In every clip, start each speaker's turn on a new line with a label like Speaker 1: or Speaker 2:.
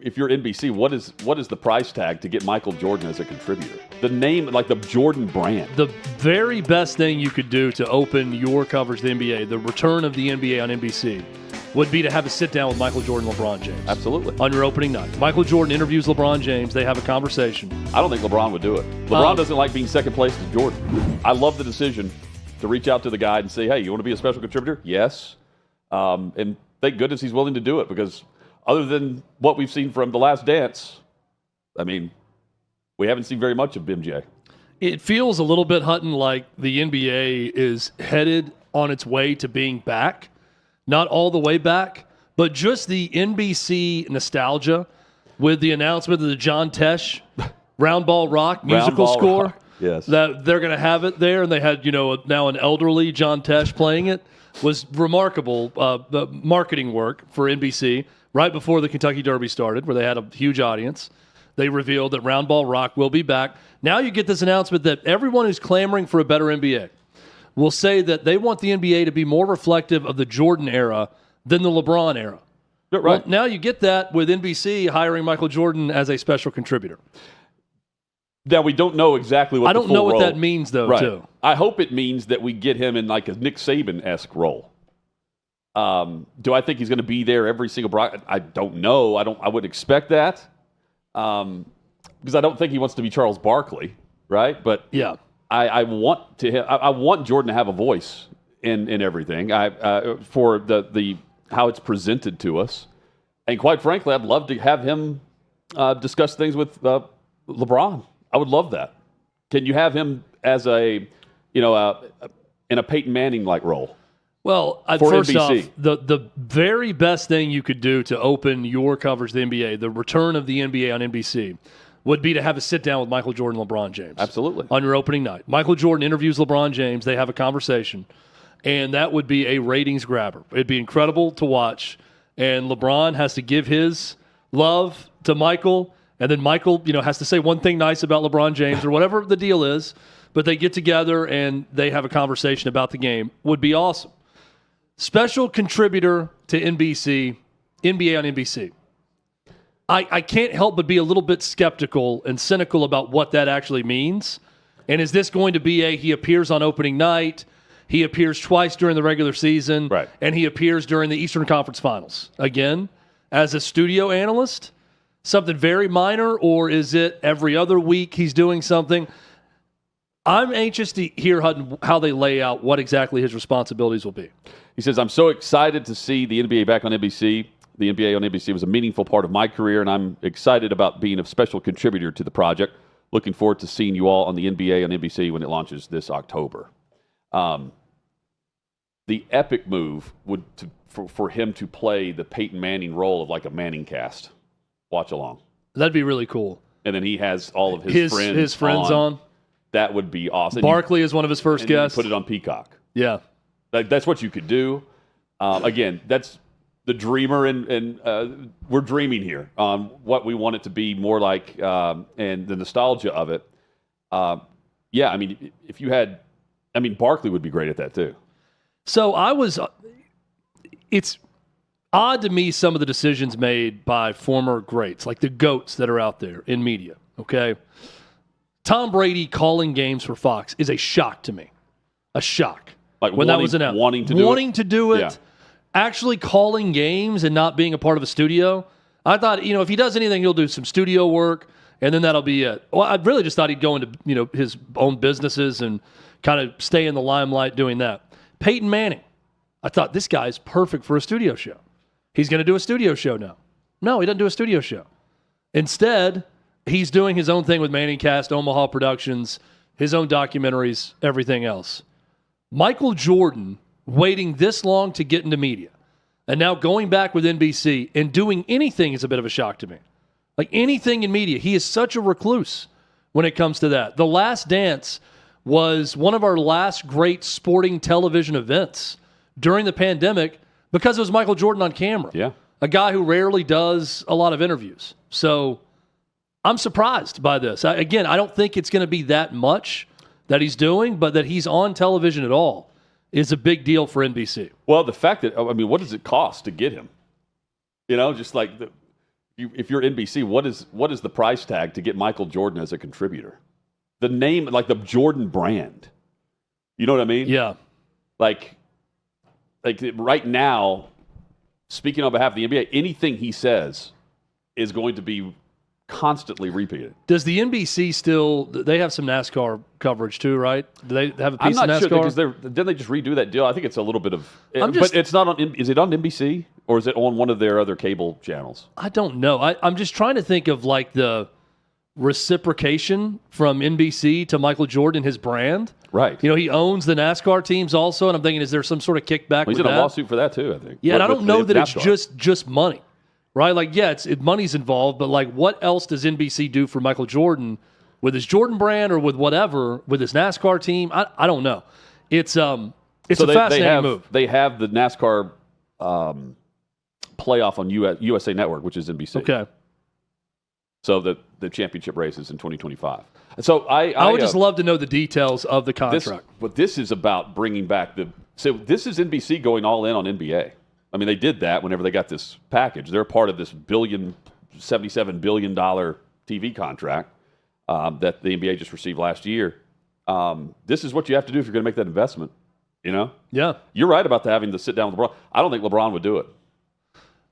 Speaker 1: if you're NBC, what is the price tag to get Michael Jordan as a contributor? The name, like the Jordan brand.
Speaker 2: The very best thing you could do to open your coverage of the NBA, the return of the NBA on NBC, would be to have a sit-down with Michael Jordan and LeBron James.
Speaker 1: Absolutely.
Speaker 2: On your opening night. Michael Jordan interviews LeBron James. They have a conversation.
Speaker 1: I don't think LeBron would do it. LeBron doesn't like being second place to Jordan. I love the decision to reach out to the guy and say, hey, you want to be a special contributor? Yes. And thank goodness he's willing to do it, because other than what we've seen from The Last Dance, I mean, we haven't seen very much of MJ.
Speaker 2: It feels a little bit, Hutton, like the NBA is headed on its way to being back. Not all the way back, but just the NBC nostalgia with the announcement of the John Tesh Round Ball Rock musical score.
Speaker 1: Rock. Yes.
Speaker 2: That they're going to have it there, and they had, now an elderly John Tesh playing it, was remarkable the marketing work for NBC. Right before the Kentucky Derby started, where they had a huge audience, they revealed that Round Ball Rock will be back. Now you get this announcement that everyone who's clamoring for a better NBA will say that they want the NBA to be more reflective of the Jordan era than the LeBron era.
Speaker 1: Right.
Speaker 2: Well, now you get that with NBC hiring Michael Jordan as a special contributor.
Speaker 1: Now, we don't know exactly what
Speaker 2: I don't know what that means, though,
Speaker 1: right.
Speaker 2: too.
Speaker 1: I hope it means that we get him in like a Nick Saban-esque role. Do I think he's going to be there every single broadcast? I don't know. I would expect that, because I don't think he wants to be Charles Barkley, right? But
Speaker 2: yeah,
Speaker 1: I want Jordan to have a voice in everything. For the how it's presented to us, and quite frankly, I'd love to have him discuss things with LeBron. I would love that. Can you have him as in a Peyton Manning-like role?
Speaker 2: Well, first off, the very best thing you could do to open your coverage of the NBA, the return of the NBA on NBC, would be to have a sit-down with Michael Jordan and LeBron James.
Speaker 1: Absolutely.
Speaker 2: On your opening night. Michael Jordan interviews LeBron James. They have a conversation, and that would be a ratings grabber. It'd be incredible to watch, and LeBron has to give his love to Michael, and then Michael, has to say one thing nice about LeBron James or whatever the deal is, but they get together and they have a conversation about the game. Would be awesome. Special contributor to NBA on NBC. I can't help but be a little bit skeptical and cynical about what that actually means. And is this going to be he appears on opening night, he appears twice during the regular season,
Speaker 1: right,
Speaker 2: and he appears during the Eastern Conference Finals again as a studio analyst? Something very minor, or is it every other week he's doing something? I'm anxious to hear how they lay out what exactly his responsibilities will be.
Speaker 1: He says, I'm so excited to see the NBA back on NBC. The NBA on NBC was a meaningful part of my career, and I'm excited about being a special contributor to the project. Looking forward to seeing you all on the NBA on NBC when it launches this October. The epic move would for him to play the Peyton Manning role of like a Manning cast. Watch along.
Speaker 2: That'd be really cool.
Speaker 1: And then he has all of his friends on. That would be awesome.
Speaker 2: Barkley is one of his first guests.
Speaker 1: Put it on Peacock.
Speaker 2: Yeah.
Speaker 1: That's what you could do. Again, that's the dreamer, and we're dreaming here on what we want it to be more like, and the nostalgia of it. Yeah, I mean, Barkley would be great at that too.
Speaker 2: So it's odd to me, some of the decisions made by former greats, like the GOATs that are out there in media, okay? Tom Brady calling games for Fox is a shock to me. A shock.
Speaker 1: Like
Speaker 2: when that was announced.
Speaker 1: Wanting to do it. Yeah.
Speaker 2: Actually calling games and not being a part of a studio. I thought, if he does anything, he'll do some studio work, and then that'll be it. Well, I really just thought he'd go into, his own businesses and kind of stay in the limelight doing that. Peyton Manning. I thought, this guy's perfect for a studio show. He's going to do a studio show now. No, he doesn't do a studio show. Instead, he's doing his own thing with Manning Cast, Omaha Productions, his own documentaries, everything else. Michael Jordan waiting this long to get into media and now going back with NBC and doing anything is a bit of a shock to me. Like anything in media, he is such a recluse when it comes to that. The Last Dance was one of our last great sporting television events during the pandemic because it was Michael Jordan on camera.
Speaker 1: Yeah.
Speaker 2: A guy who rarely does a lot of interviews. So I'm surprised by this. I don't think it's going to be that much that he's doing, but that he's on television at all is a big deal for NBC.
Speaker 1: Well, the fact that, what does it cost to get him? Just like, if you're NBC, what is the price tag to get Michael Jordan as a contributor? The name, like the Jordan brand. You know what I mean?
Speaker 2: Yeah.
Speaker 1: Like right now, speaking on behalf of the NBA, anything he says is going to be constantly repeated.
Speaker 2: Does the NBC still? They have some NASCAR coverage too, right? Do they have a piece of NASCAR?
Speaker 1: I'm not sure because didn't they just redo that deal? I think it's a little bit of. But it's not on. Is it on NBC or is it on one of their other cable channels?
Speaker 2: I don't know. I'm just trying to think of like the reciprocation from NBC to Michael Jordan, his brand.
Speaker 1: Right.
Speaker 2: You know, he owns the NASCAR teams also, and I'm thinking, is there some sort of kickback?
Speaker 1: Well, he's in a lawsuit for that too, I think.
Speaker 2: Yeah, and I don't know that it's just money, right? Like, yeah, money's involved, but like, what else does NBC do for Michael Jordan with his Jordan brand or with whatever with his NASCAR team? I don't know. It's a fascinating move.
Speaker 1: They have the NASCAR playoff on USA Network, which is NBC.
Speaker 2: Okay.
Speaker 1: So the championship race is in 2025. So
Speaker 2: I would just love to know the details of the contract.
Speaker 1: This is about bringing back so this is NBC going all in on NBA. I mean, they did that whenever they got this package. They're part of this $77 billion TV contract that the NBA just received last year. This is what you have to do if you're going to make that investment. You know?
Speaker 2: Yeah.
Speaker 1: You're right about having to sit down with LeBron. I don't think LeBron would do it.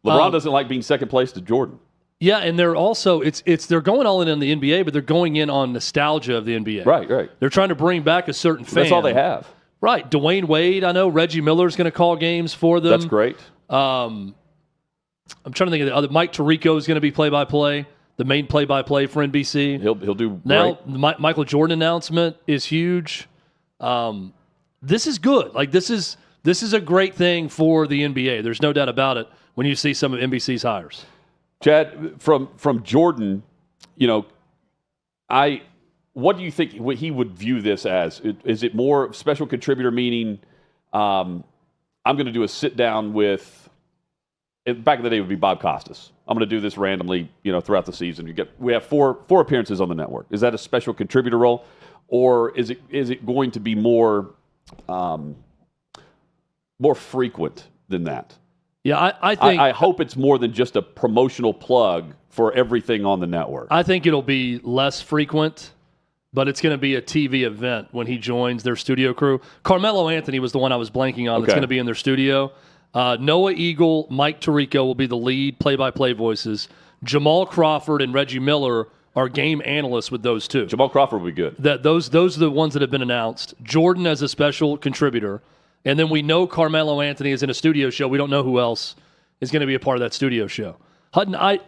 Speaker 1: LeBron doesn't like being second place to Jordan.
Speaker 2: Yeah, and they're also they're going all in on the NBA, but they're going in on nostalgia of the NBA.
Speaker 1: Right.
Speaker 2: They're trying to bring back a certain fan.
Speaker 1: That's all they have.
Speaker 2: Right. Dwayne Wade, I know. Reggie Miller's going to call games for them.
Speaker 1: That's great.
Speaker 2: I'm trying to think of the other. Mike Tirico is going to be play-by-play, the main play-by-play for NBC.
Speaker 1: He'll do
Speaker 2: now.
Speaker 1: great.
Speaker 2: The Michael Jordan announcement is huge. This is good. Like this is a great thing for the NBA. There's no doubt about it when you see some of NBC's hires.
Speaker 1: Chad, from Jordan, you know, what do you think he would view this as? Is it more special contributor, meaning I'm going to do a sit down with? Back in the day, it would be Bob Costas. I'm going to do this randomly, you know, throughout the season. We have four appearances on the network. Is that a special contributor role, or is it going to be more frequent than that?
Speaker 2: Yeah, I think
Speaker 1: I hope it's more than just a promotional plug for everything on the network.
Speaker 2: I think it'll be less frequent, but it's going to be a TV event when he joins their studio crew. Carmelo Anthony was the one I was blanking on that's going to be in their studio. Noah Eagle, Mike Tirico will be the lead play-by-play voices. Jamal Crawford and Reggie Miller are game analysts with those two.
Speaker 1: Jamal Crawford will be good.
Speaker 2: Those are the ones that have been announced. Jordan as a special contributor. And then we know Carmelo Anthony is in a studio show. We don't know who else is going to be a part of that studio show. Hutton,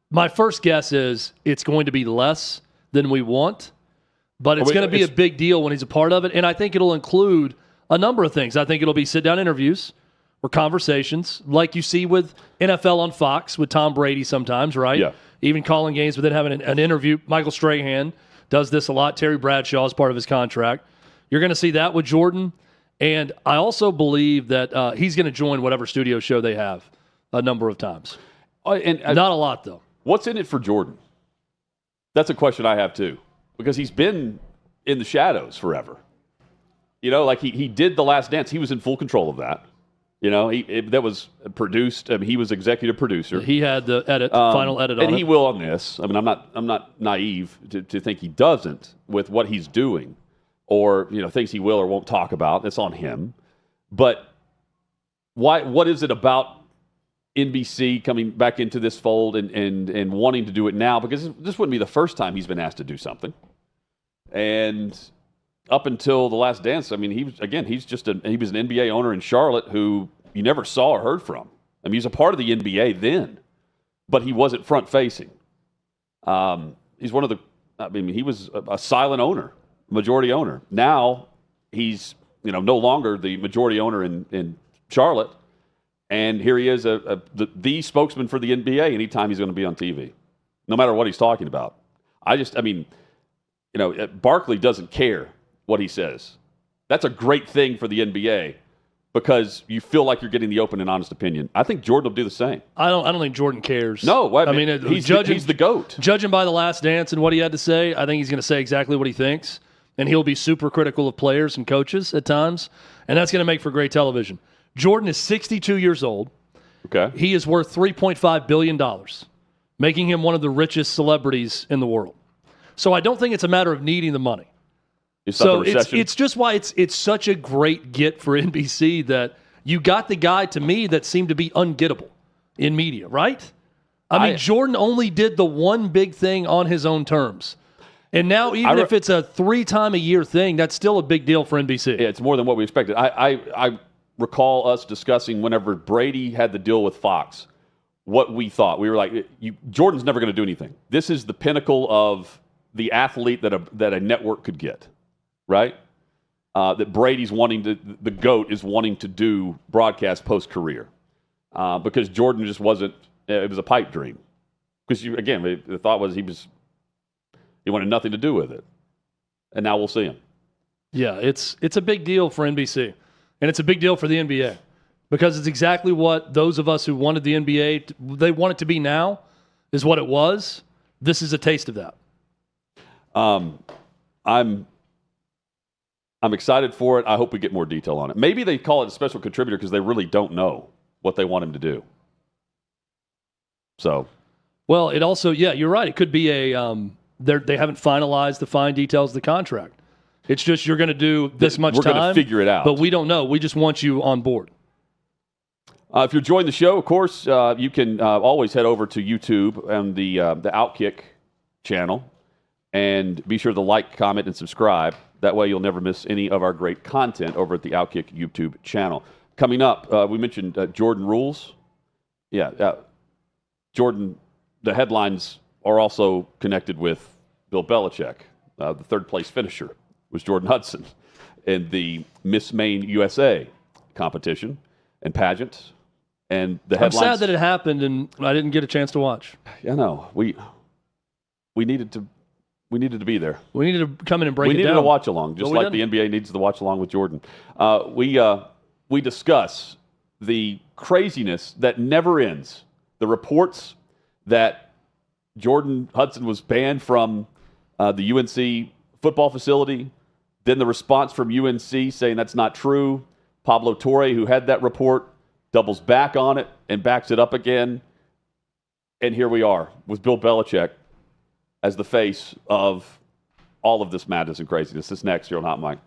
Speaker 2: my first guess is it's going to be less than we want, but it's going to be a big deal when he's a part of it. And I think it'll include a number of things. I think it'll be sit-down interviews or conversations like you see with NFL on Fox with Tom Brady sometimes, right?
Speaker 1: Yeah.
Speaker 2: Even calling games, but then having an interview. Michael Strahan does this a lot. Terry Bradshaw is part of his contract. You're going to see that with Jordan. And I also believe that he's going to join whatever studio show they have a number of times. Not a lot, though.
Speaker 1: What's in it for Jordan? That's a question I have, too. Because he's been in the shadows forever. You know, like he did The Last Dance. He was in full control of that. You know, that was produced. I mean, he was executive producer.
Speaker 2: He had the final edit on it.
Speaker 1: And he will on this. I mean, I'm not naive to think he doesn't with what he's doing. Or, you know, things he will or won't talk about. That's on him. But what is it about NBC coming back into this fold and wanting to do it now? Because this wouldn't be the first time he's been asked to do something. And up until The Last Dance, I mean, he was an NBA owner in Charlotte who you never saw or heard from. I mean, he was a part of the NBA then, but he wasn't front facing. He was a silent owner. Majority owner. Now he's no longer the majority owner in Charlotte, and here he is, the spokesman for the NBA. Anytime he's going to be on TV, no matter what he's talking about. Barkley doesn't care what he says. That's a great thing for the NBA because you feel like you're getting the open and honest opinion. I think Jordan will do the same. I
Speaker 2: don't think Jordan cares.
Speaker 1: No, he's the GOAT.
Speaker 2: Judging by The Last Dance and what he had to say, I think he's going to say exactly what he thinks. And he'll be super critical of players and coaches at times. And that's going to make for great television. Jordan is 62 years old.
Speaker 1: Okay.
Speaker 2: He is worth $3.5 billion. making him one of the richest celebrities in the world. So I don't think it's a matter of needing the money. So it's just why it's such a great get for NBC that you got the guy, to me, that seemed to be ungettable in media, right? I mean, Jordan only did the one big thing on his own terms. And now, even if it's a 3-time-a-year thing, that's still a big deal for NBC.
Speaker 1: Yeah, it's more than what we expected. I recall us discussing whenever Brady had the deal with Fox, what we thought. We were like, Jordan's never going to do anything. This is the pinnacle of the athlete that a network could get, right? That Brady's the GOAT is wanting to do broadcast post-career. Because Jordan just wasn't, it was a pipe dream. Because, again, the thought was he wanted nothing to do with it. And now we'll see him.
Speaker 2: Yeah, it's a big deal for NBC. And it's a big deal for the NBA. Because it's exactly what those of us who wanted the NBA, they want it to be now, is what it was. This is a taste of that.
Speaker 1: I'm excited for it. I hope we get more detail on it. Maybe they call it a special contributor because they really don't know what they want him to do. So,
Speaker 2: well, it also, yeah, you're right. It could be they haven't finalized the fine details of the contract. It's just you're going to do this much time.
Speaker 1: We're going to figure it out.
Speaker 2: But we don't know. We just want you on board.
Speaker 1: If you're enjoying the show, of course, you can always head over to YouTube and the OutKick channel and be sure to like, comment, and subscribe. That way you'll never miss any of our great content over at the OutKick YouTube channel. Coming up, we mentioned Jordan rules. Yeah, Jordan, the headlines are also connected with Bill Belichick. The third-place finisher was Jordan Hudson in the Miss Maine USA competition and pageant. And the headlines.
Speaker 2: I'm sad that it happened, and I didn't get a chance to watch.
Speaker 1: I know. We needed to be there.
Speaker 2: We needed to come in and break it down.
Speaker 1: We needed a watch along, just like the NBA needs to watch along with Jordan. We discuss the craziness that never ends. The reports that Jordan Hudson was banned from the UNC football facility, then the response from UNC saying that's not true. Pablo Torre, who had that report, doubles back on it and backs it up again. And here we are with Bill Belichick as the face of all of this madness and craziness. This next here on Hot Mic.